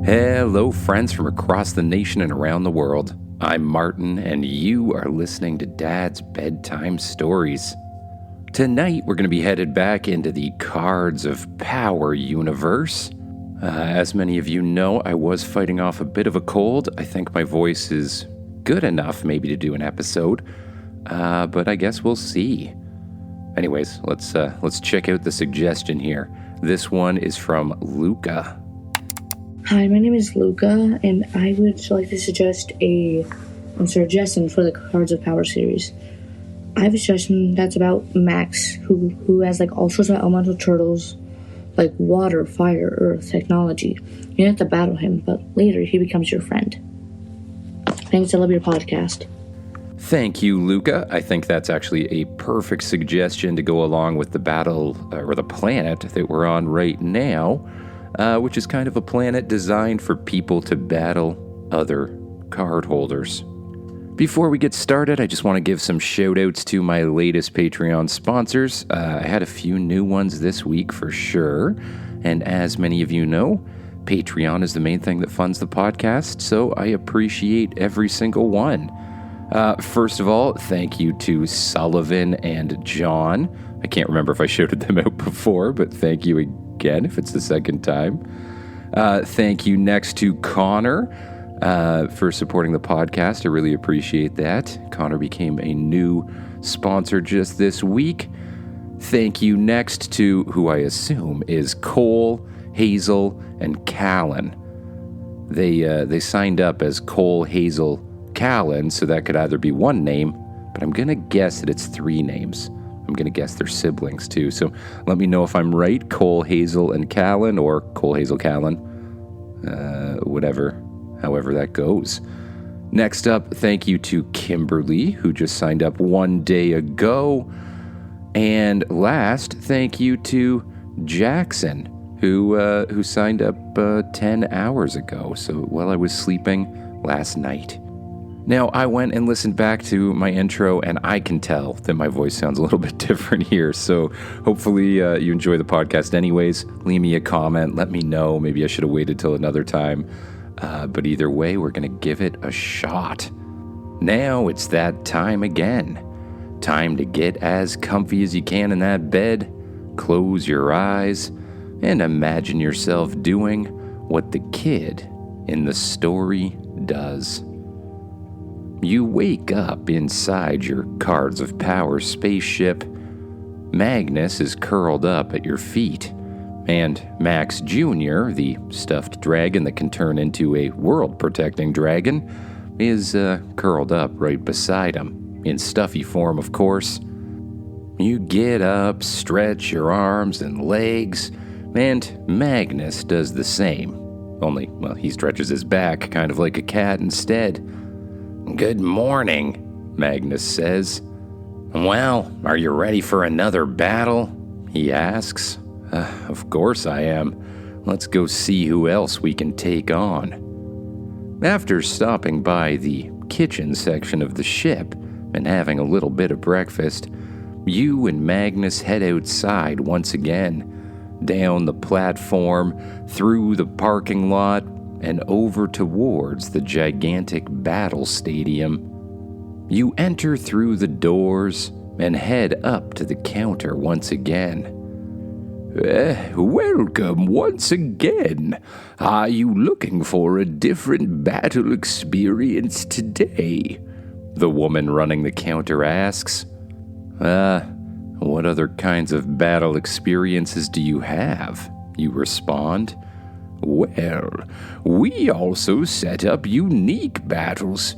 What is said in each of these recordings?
Hello, friends from across the nation and around the world. I'm Martin, and you are listening to Dad's Bedtime Stories. Tonight, we're going to be headed back into the Cards of Power universe. As many of you know, I was fighting off a bit of a cold. I think my voice is good enough maybe to do an episode, but I guess we'll see. Anyways, let's check out the suggestion here. This one is from Luca. Hi, my name is Luca, and I would like to suggest a suggestion for the Cards of Power series. I have a suggestion that's about Max, who has all sorts of elemental turtles, like water, fire, earth, technology. You don't have to battle him, but later he becomes your friend. Thanks, I love your podcast. Thank you, Luca. I think that's actually a perfect suggestion to go along with the battle, or the planet that we're on right now. Which is kind of a planet designed for people to battle other card holders. Before we get started, I just want to give some shout-outs to my latest Patreon sponsors. I had a few new ones this week for sure, and as many of you know, Patreon is the main thing that funds the podcast, so I appreciate every single one. First of all, thank you to Sullivan and John. I can't remember if I shouted them out before, but thank you again if it's the second time. Thank you next to Connor for supporting the podcast. I really appreciate that. Connor became a new sponsor just this week. Thank you next to who I assume is Cole, Hazel, and Callan. They signed up as Cole, Hazel, Callan, so that could either be one name, but I'm going to guess that it's three names. I'm going to guess they're siblings, too. So let me know if I'm right. Cole, Hazel, and Callan, or Cole, Hazel, Callan. However that goes. Next up, thank you to Kimberly, who just signed up 1 day ago. And last, thank you to Jackson, who signed up 10 hours ago. So while I was sleeping last night. Now, I went and listened back to my intro, and I can tell that my voice sounds a little bit different here, so hopefully you enjoy the podcast anyways. Leave me a comment, let me know. Maybe I should have waited till another time, but either way, we're going to give it a shot. Now it's that time again. Time to get as comfy as you can in that bed, close your eyes, and imagine yourself doing what the kid in the story does. You wake up inside your Cards of Power spaceship. Magnus is curled up at your feet, and Max Jr., the stuffed dragon that can turn into a world-protecting dragon, is curled up right beside him, in stuffy form, of course. You get up, stretch your arms and legs, and Magnus does the same. Only, well, he stretches his back, kind of like a cat instead. "Good morning," Magnus says. "Well, are you ready for another battle?" he asks. Of course I am. Let's go see who else we can take on." After stopping by the kitchen section of the ship and having a little bit of breakfast, you and Magnus head outside once again, down the platform, through the parking lot, and over towards the gigantic battle stadium. You enter through the doors and head up to the counter once again. "Welcome once again. Are you looking for a different battle experience today?" the woman running the counter asks. What other kinds of battle experiences do you have?" you respond. "Well, we also set up unique battles.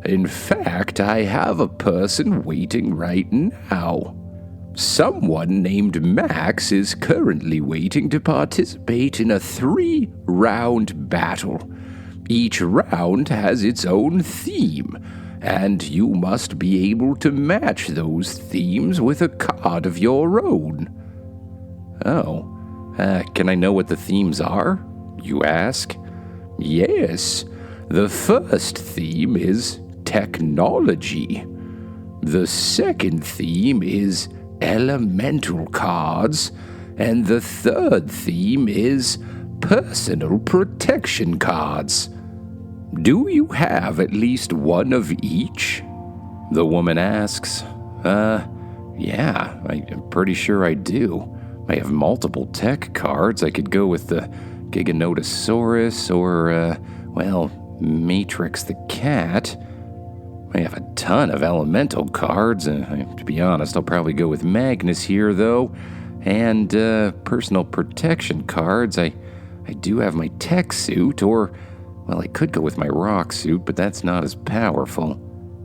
In fact, I have a person waiting right now. Someone named Max is currently waiting to participate in a 3-round battle. Each round has its own theme, and you must be able to match those themes with a card of your own." "Oh, can I know what the themes are?" you ask. "Yes, the first theme is technology. The second theme is elemental cards, and the third theme is personal protection cards. Do you have at least one of each? The woman asks. Yeah, I'm pretty sure I do. I have multiple tech cards. I could go with the Giganotosaurus or, Matrix the cat. I have a ton of elemental cards. To be honest, I'll probably go with Magnus here, though. And personal protection cards. I do have my tech suit, or, I could go with my rock suit, but that's not as powerful.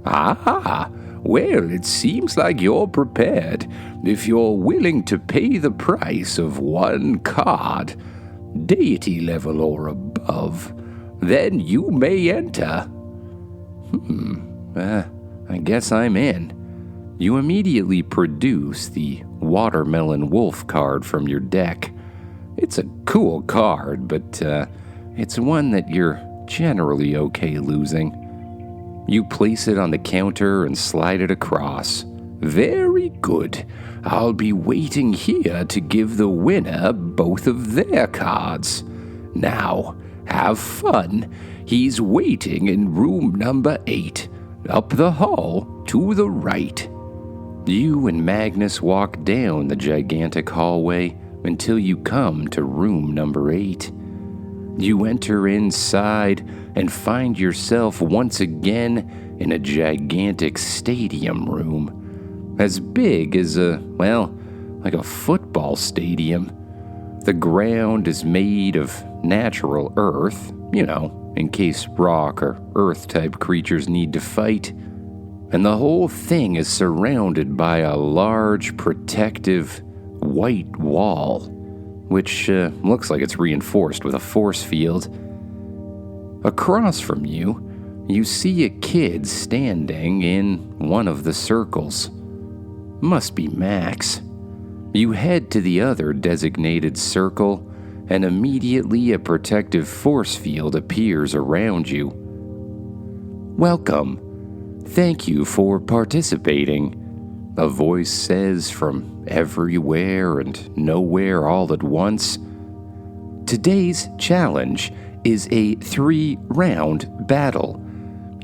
Ah, well, it seems like you're prepared. If you're willing to pay the price of one card, deity level or above, then you may enter. I guess I'm in. You immediately produce the Watermelon Wolf card from your deck. It's a cool card, but it's one that you're generally okay losing. You place it on the counter and slide it across. Very good. I'll be waiting here to give the winner both of their cards. Now, have fun. He's waiting in room number 8, up the hall to the right. You and Magnus walk down the gigantic hallway until you come to room number 8. You enter inside and find yourself once again in a gigantic stadium room, as big as like a football stadium. The ground is made of natural earth, in case rock or earth-type creatures need to fight. And the whole thing is surrounded by a large, protective, white wall, which looks like it's reinforced with a force field. Across from you, you see a kid standing in one of the circles. Must be Max. You head to the other designated circle, and immediately a protective force field appears around you. Welcome. Thank you for participating, a voice says from everywhere and nowhere all at once. Today's challenge is a 3-round battle.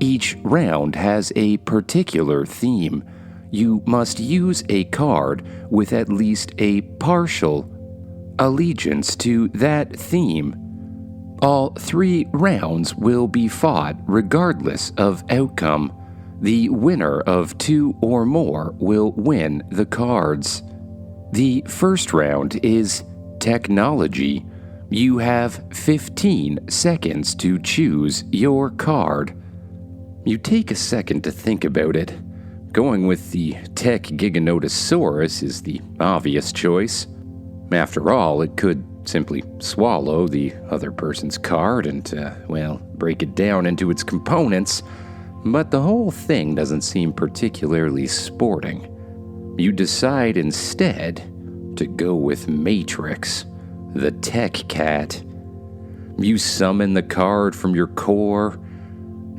Each round has a particular theme. You must use a card with at least a partial allegiance to that theme. All 3 rounds will be fought regardless of outcome. The winner of 2 or more will win the cards. The first round is technology. You have 15 seconds to choose your card. You take a second to think about it. Going with the Tech Giganotosaurus is the obvious choice. After all, it could simply swallow the other person's card and, break it down into its components, but the whole thing doesn't seem particularly sporting. You decide instead to go with Matrix, the tech cat. You summon the card from your core,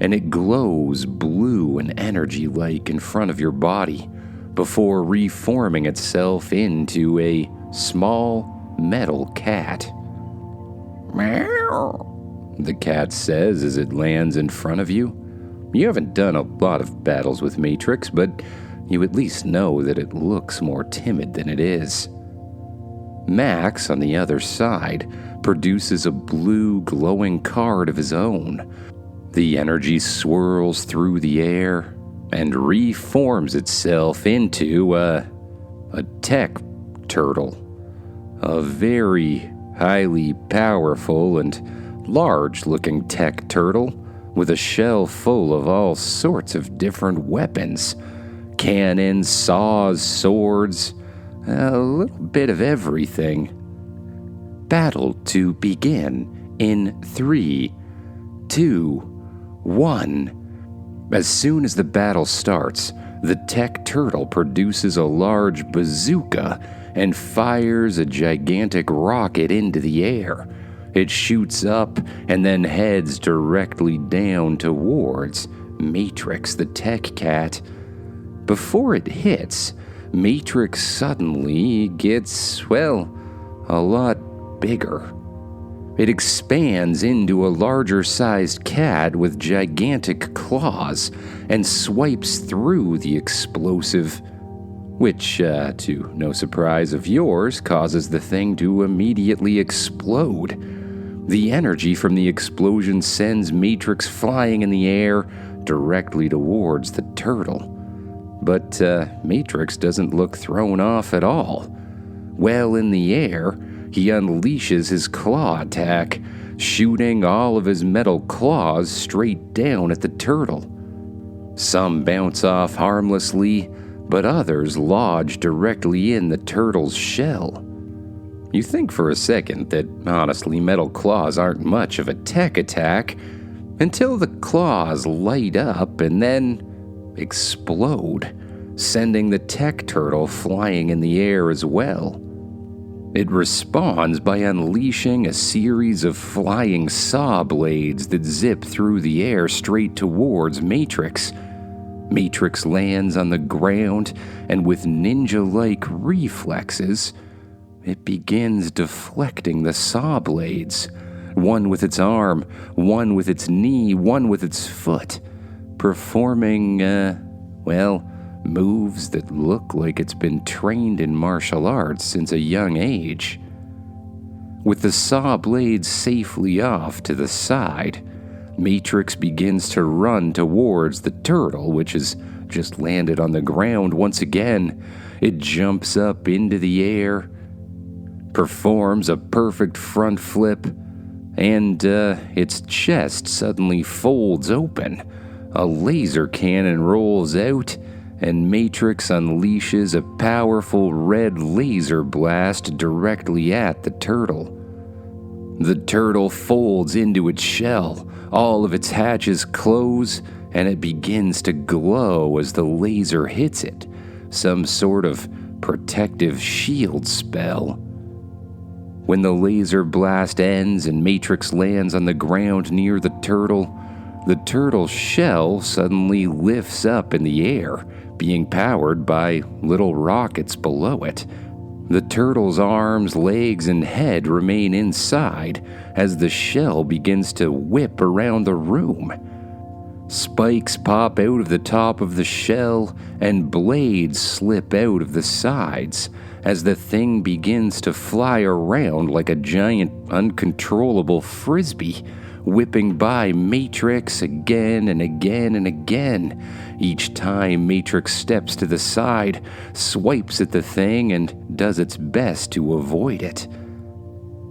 and it glows blue and energy-like in front of your body before reforming itself into a small metal cat. Meow, the cat says as it lands in front of you. You haven't done a lot of battles with Matrix, but you at least know that it looks more timid than it is. Max, on the other side, produces a blue glowing card of his own. The energy swirls through the air and reforms itself into a tech turtle. A very highly powerful and large-looking tech turtle with a shell full of all sorts of different weapons. Cannons, saws, swords, a little bit of everything. Battle to begin in 3, 2, 1. As soon as the battle starts, the tech turtle produces a large bazooka and fires a gigantic rocket into the air. It shoots up and then heads directly down towards Matrix the tech cat. Before it hits, Matrix suddenly gets, a lot bigger. It expands into a larger-sized cat with gigantic claws and swipes through the explosive, which, to no surprise of yours, causes the thing to immediately explode. The energy from the explosion sends Matrix flying in the air directly towards the turtle. But Matrix doesn't look thrown off at all. Well in the air, he unleashes his claw attack, shooting all of his metal claws straight down at the turtle. Some bounce off harmlessly, but others lodge directly in the turtle's shell. You think for a second that, honestly, metal claws aren't much of a tech attack, until the claws light up and then explode, sending the tech turtle flying in the air as well. It responds by unleashing a series of flying saw blades that zip through the air straight towards Matrix. Matrix lands on the ground, and with ninja-like reflexes, it begins deflecting the saw blades, one with its arm, one with its knee, one with its foot, performing, moves that look like it's been trained in martial arts since a young age. With the saw blades safely off to the side, Matrix begins to run towards the turtle, which has just landed on the ground once again. It jumps up into the air, performs a perfect front flip, and its chest suddenly folds open. A laser cannon rolls out, and Matrix unleashes a powerful red laser blast directly at the turtle. The turtle folds into its shell, all of its hatches close, and it begins to glow as the laser hits it, some sort of protective shield spell. When the laser blast ends and Matrix lands on the ground near the turtle's shell suddenly lifts up in the air, being powered by little rockets below it. The turtle's arms, legs, and head remain inside as the shell begins to whip around the room. Spikes pop out of the top of the shell, and blades slip out of the sides as the thing begins to fly around like a giant, uncontrollable frisbee, whipping by Matrix again and again and again. Each time Matrix steps to the side, swipes at the thing, and does its best to avoid it.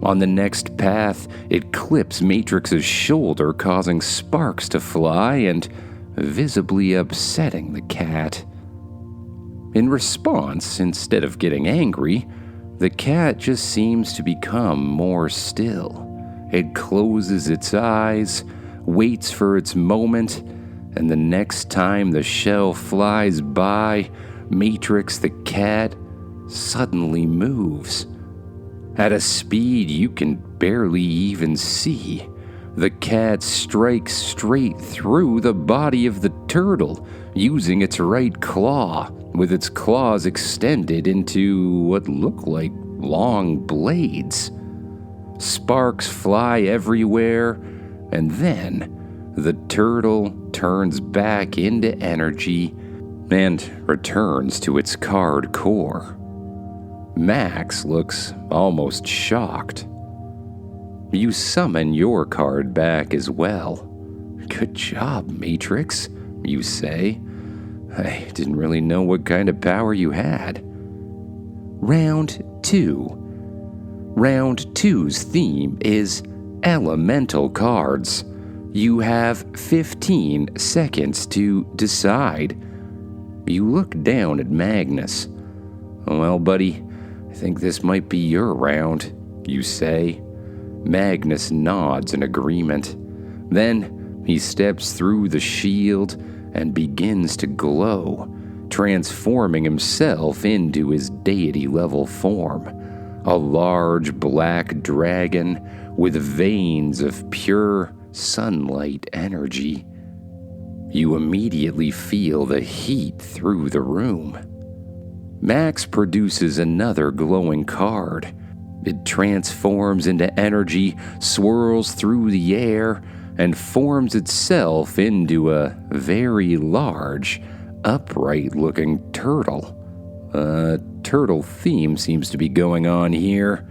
On the next path, it clips Matrix's shoulder, causing sparks to fly and visibly upsetting the cat. In response, instead of getting angry, the cat just seems to become more still. It closes its eyes, waits for its moment, and the next time the shell flies by, Matrix the cat suddenly moves. At a speed you can barely even see, the cat strikes straight through the body of the turtle, using its right claw, with its claws extended into what look like long blades. Sparks fly everywhere, and then the turtle turns back into energy and returns to its card core. Max looks almost shocked. You summon your card back as well. Good job, Matrix, you say. I didn't really know what kind of power you had. Round 2. Round 2's theme is elemental cards. You have 15 seconds to decide. You look down at Magnus. Well, buddy, I think this might be your round, you say. Magnus nods in agreement. Then he steps through the shield and begins to glow, transforming himself into his deity-level form, a large black dragon with veins of pure sunlight energy. You immediately feel the heat through the room. Max produces another glowing card. It transforms into energy, swirls through the air, and forms itself into a very large, upright-looking turtle. A turtle theme seems to be going on here,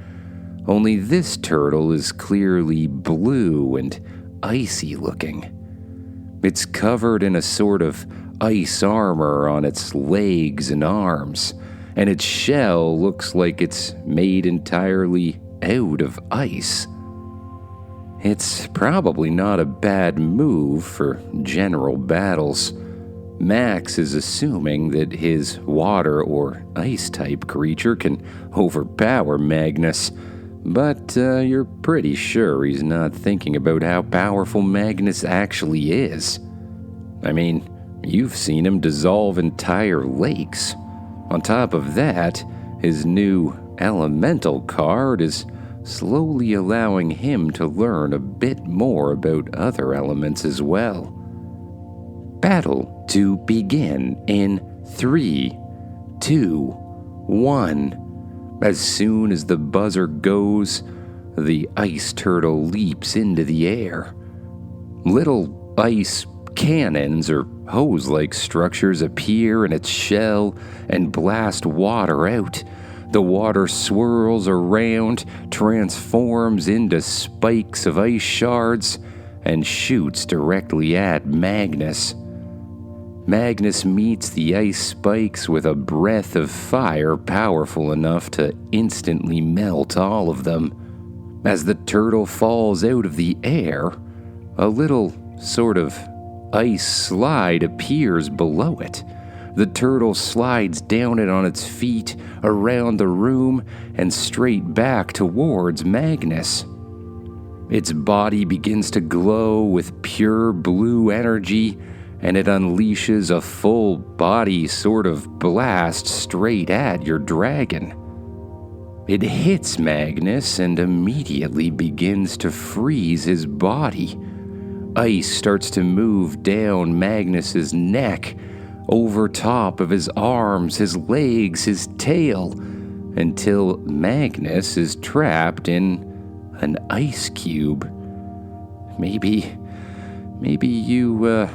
only this turtle is clearly blue and icy-looking. It's covered in a sort of ice armor on its legs and arms, and its shell looks like it's made entirely out of ice. It's probably not a bad move for general battles. Max is assuming that his water or ice-type creature can overpower Magnus, but you're pretty sure he's not thinking about how powerful Magnus actually is. I mean, you've seen him dissolve entire lakes. On top of that, his new elemental card is slowly allowing him to learn a bit more about other elements as well. Battle to begin in 3, 2, 1. As soon as the buzzer goes, the ice turtle leaps into the air. Little ice cannons or hose-like structures appear in its shell and blast water out. The water swirls around, transforms into spikes of ice shards, and shoots directly at Magnus. Magnus meets the ice spikes with a breath of fire powerful enough to instantly melt all of them. As the turtle falls out of the air, a little sort of ice slide appears below it. The turtle slides down it on its feet, around the room, and straight back towards Magnus. Its body begins to glow with pure blue energy, and it unleashes a full body sort of blast straight at your dragon. It hits Magnus and immediately begins to freeze his body. Ice starts to move down Magnus's neck, over top of his arms, his legs, his tail, until Magnus is trapped in an ice cube. Maybe you,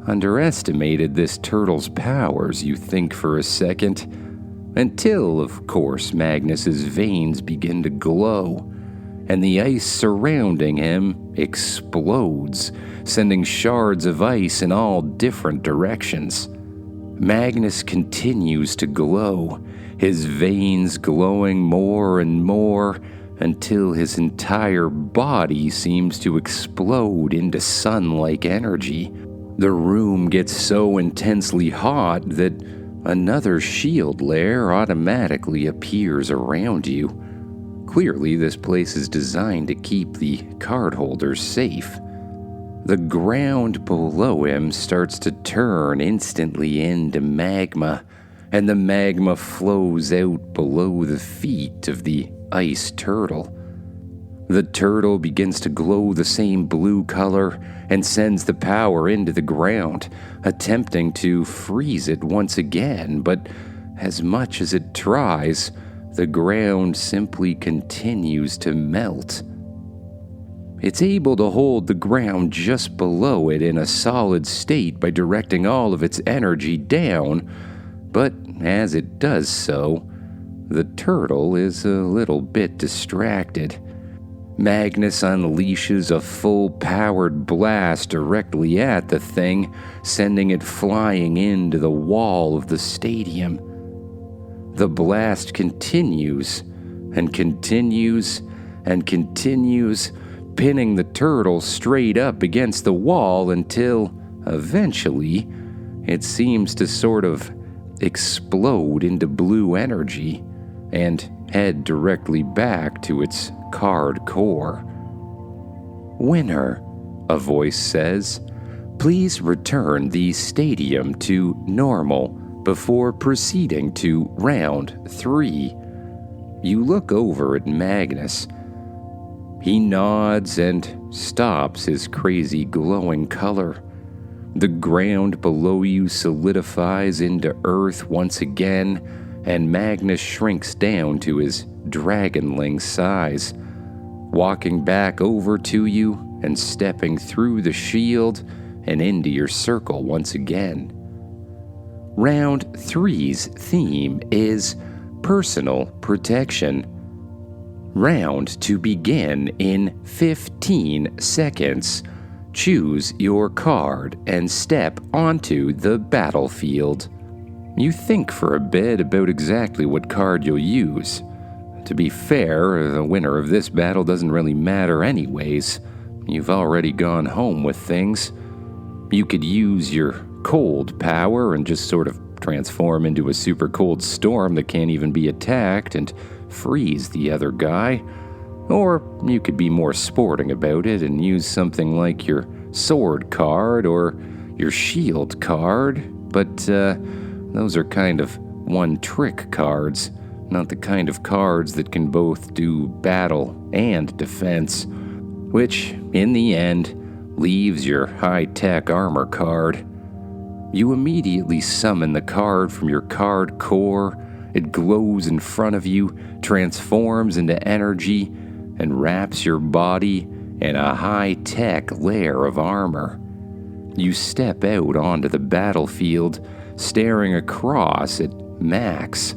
underestimated this turtle's powers, you think for a second, until, of course, Magnus's veins begin to glow, and the ice surrounding him explodes, sending shards of ice in all different directions. Magnus continues to glow, his veins glowing more and more, until his entire body seems to explode into sun-like energy. The room gets so intensely hot that another shield layer automatically appears around you. Clearly, this place is designed to keep the cardholders safe. The ground below him starts to turn instantly into magma, and the magma flows out below the feet of the ice turtle. The turtle begins to glow the same blue color and sends the power into the ground, attempting to freeze it once again, but as much as it tries, the ground simply continues to melt. It's able to hold the ground just below it in a solid state by directing all of its energy down, but as it does so, the turtle is a little bit distracted. Magnus unleashes a full-powered blast directly at the thing, sending it flying into the wall of the stadium. The blast continues and continues and continues, pinning the turtle straight up against the wall until, eventually, it seems to sort of explode into blue energy and head directly back to its card core. "Winner," a voice says, "please return the stadium to normal before proceeding to round 3. You look over at Magnus. He nods and stops his crazy glowing color. The ground below you solidifies into earth once again, and Magnus shrinks down to his dragonling size, walking back over to you and stepping through the shield and into your circle once again. Round 3's theme is personal protection. Round to begin in 15 seconds. Choose your card and step onto the battlefield. You think for a bit about exactly what card you'll use. To be fair, the winner of this battle doesn't really matter anyways. You've already gone home with things. You could use your cold power and just sort of transform into a super cold storm that can't even be attacked and freeze the other guy. Or you could be more sporting about it and use something like your sword card or your shield card, but those are kind of one-trick cards, not the kind of cards that can both do battle and defense, which, in the end, leaves your high-tech armor card. You immediately summon the card from your card core. It glows in front of you, transforms into energy, and wraps your body in a high-tech layer of armor. You step out onto the battlefield, staring across at Max.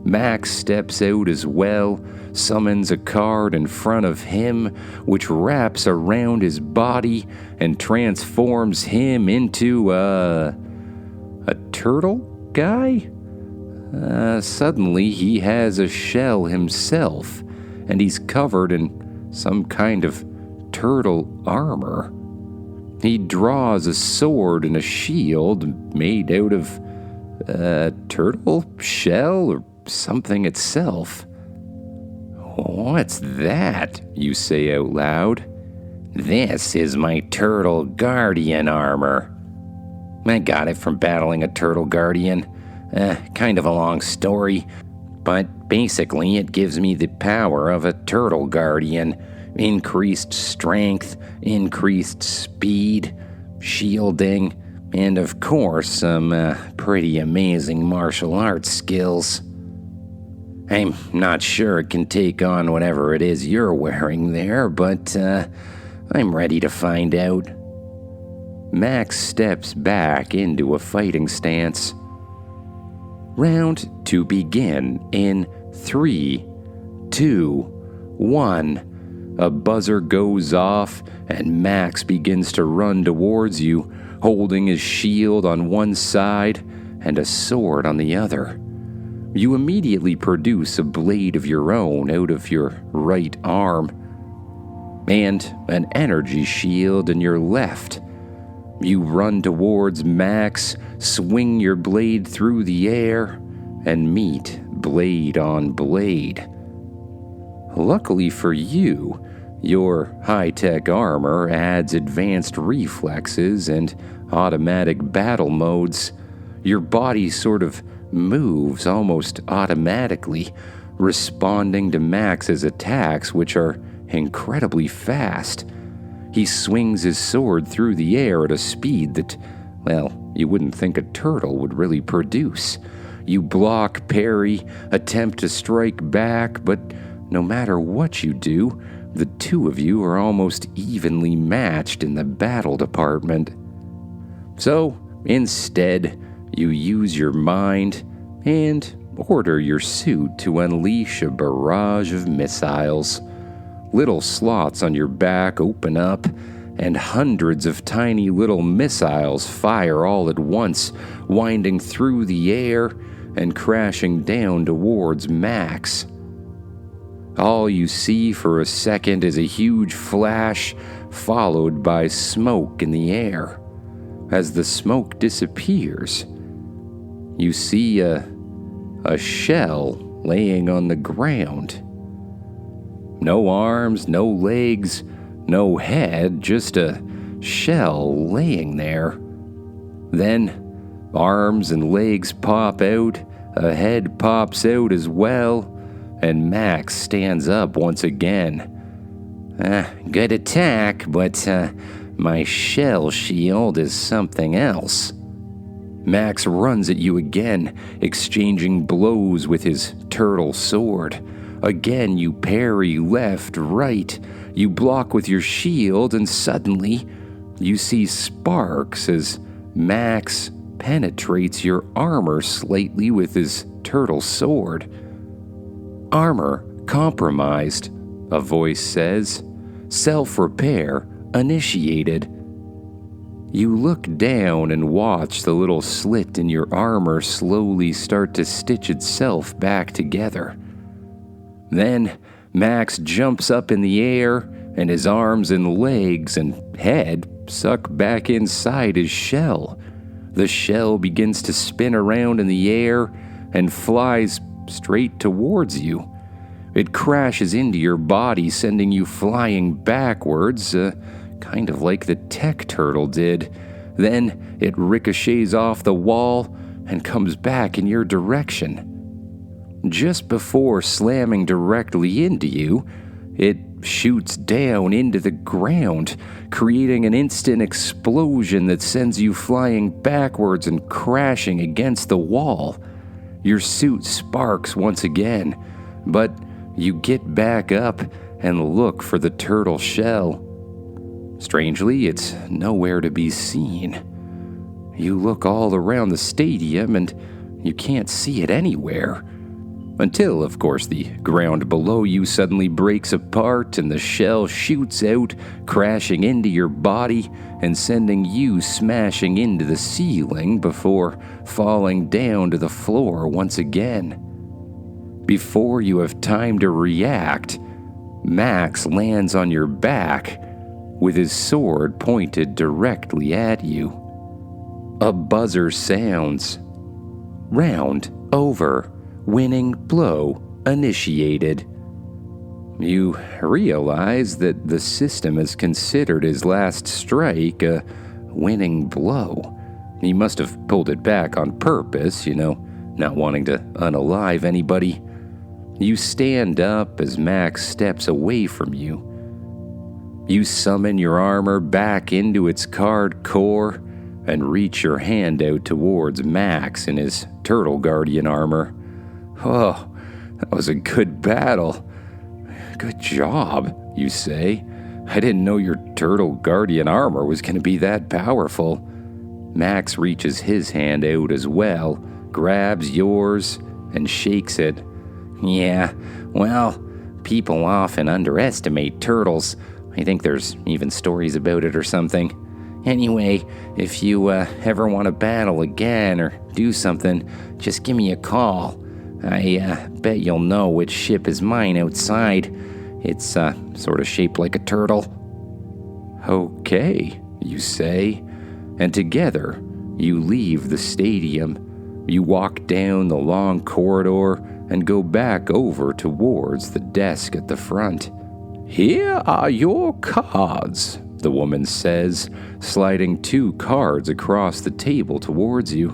Max steps out as well, summons a card in front of him, which wraps around his body and transforms him into a turtle guy? Suddenly he has a shell himself, and he's covered in some kind of turtle armor. He draws a sword and a shield made out of a turtle shell or something itself. "What's that?" you say out loud. "This is my turtle guardian armor. I got it from battling a turtle guardian. Kind of a long story, but basically it gives me the power of a turtle guardian. Increased strength, increased speed, shielding, and of course some pretty amazing martial arts skills. I'm not sure it can take on whatever it is you're wearing there, but I'm ready to find out." Max steps back into a fighting stance. Round to begin in 3, 2, 1. A buzzer goes off, and Max begins to run towards you, holding his shield on one side and a sword on the other. You immediately produce a blade of your own out of your right arm, and an energy shield in your left. You run towards Max, swing your blade through the air, and meet blade on blade. Luckily for you, your high-tech armor adds advanced reflexes and automatic battle modes. Your body sort of moves almost automatically, responding to Max's attacks, which are incredibly fast. He swings his sword through the air at a speed that, well, you wouldn't think a turtle would really produce. You block, parry, attempt to strike back, but no matter what you do, the two of you are almost evenly matched in the battle department. So, instead, you use your mind and order your suit to unleash a barrage of missiles. Little slots on your back open up, and hundreds of tiny little missiles fire all at once, winding through the air and crashing down towards Max. All you see for a second is a huge flash, followed by smoke in the air. As the smoke disappears, you see a shell laying on the ground. No arms, no legs, no head, just a shell laying there. Then, arms and legs pop out, a head pops out as well, and Max stands up once again. Good attack, but my shell shield is something else." Max runs at you again, exchanging blows with his turtle sword. Again, you parry left, right. You block with your shield, and suddenly, you see sparks as Max penetrates your armor slightly with his turtle sword. "Armor compromised," a voice says. "Self-repair initiated." You look down and watch the little slit in your armor slowly start to stitch itself back together. Then Max jumps up in the air, and his arms and legs and head suck back inside his shell. The shell begins to spin around in the air and flies straight towards you. It crashes into your body, sending you flying backwards, kind of like the tech turtle did. Then it ricochets off the wall and comes back in your direction. Just before slamming directly into you, it shoots down into the ground, creating an instant explosion that sends you flying backwards and crashing against the wall. Your suit sparks once again, but you get back up and look for the turtle shell. Strangely, it's nowhere to be seen. You look all around the stadium and you can't see it anywhere. Until, of course, the ground below you suddenly breaks apart and the shell shoots out, crashing into your body and sending you smashing into the ceiling before falling down to the floor once again. Before you have time to react, Max lands on your back with his sword pointed directly at you. A buzzer sounds. Round over. Winning blow initiated. You realize that the system has considered his last strike a winning blow. He must have pulled it back on purpose, not wanting to unalive anybody. You stand up as Max steps away from you. You summon your armor back into its card core and reach your hand out towards Max in his Turtle Guardian armor. "Oh, that was a good battle. Good job," you say. "I didn't know your Turtle Guardian armor was going to be that powerful." Max reaches his hand out as well, grabs yours, and shakes it. "Yeah, well, people often underestimate turtles. I think there's even stories about it or something. Anyway, if you ever want to battle again or do something, just give me a call. I bet you'll know which ship is mine outside. It's sort of shaped like a turtle." "Okay," you say, and together you leave the stadium. You walk down the long corridor and go back over towards the desk at the front. "Here are your cards," the woman says, sliding 2 cards across the table towards you.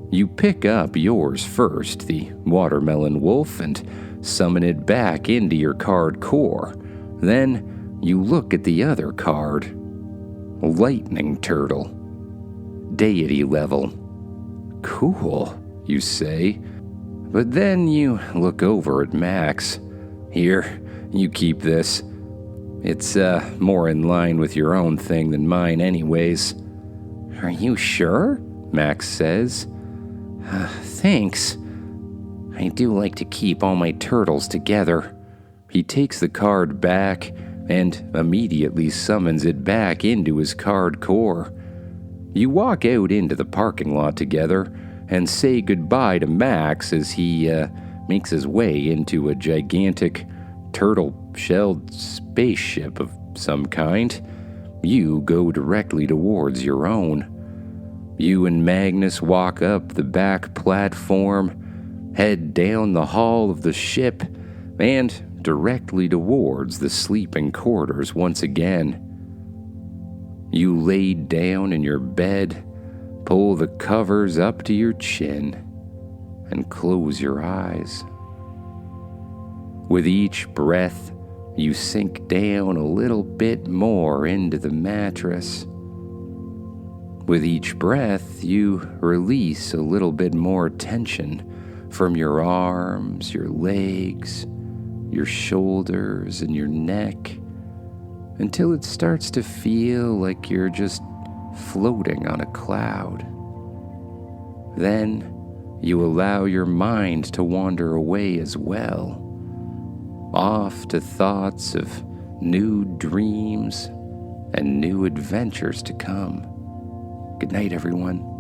You pick up yours first, the watermelon wolf, and summon it back into your card core. Then you look at the other card. Lightning turtle. Deity level. "Cool," you say. But then you look over at Max. "Here, you keep this. It's more in line with your own thing than mine anyways." "Are you sure?" Max says. "Thanks. I do like to keep all my turtles together." He takes the card back and immediately summons it back into his card core. You walk out into the parking lot together and say goodbye to Max as he makes his way into a gigantic turtle-shelled spaceship of some kind. You go directly towards your own. You and Magnus walk up the back platform, head down the hall of the ship, and directly towards the sleeping quarters once again. You lay down in your bed, pull the covers up to your chin, and close your eyes. With each breath, you sink down a little bit more into the mattress. With each breath, you release a little bit more tension from your arms, your legs, your shoulders and your neck until it starts to feel like you're just floating on a cloud. Then you allow your mind to wander away as well, off to thoughts of new dreams and new adventures to come. Good night, everyone.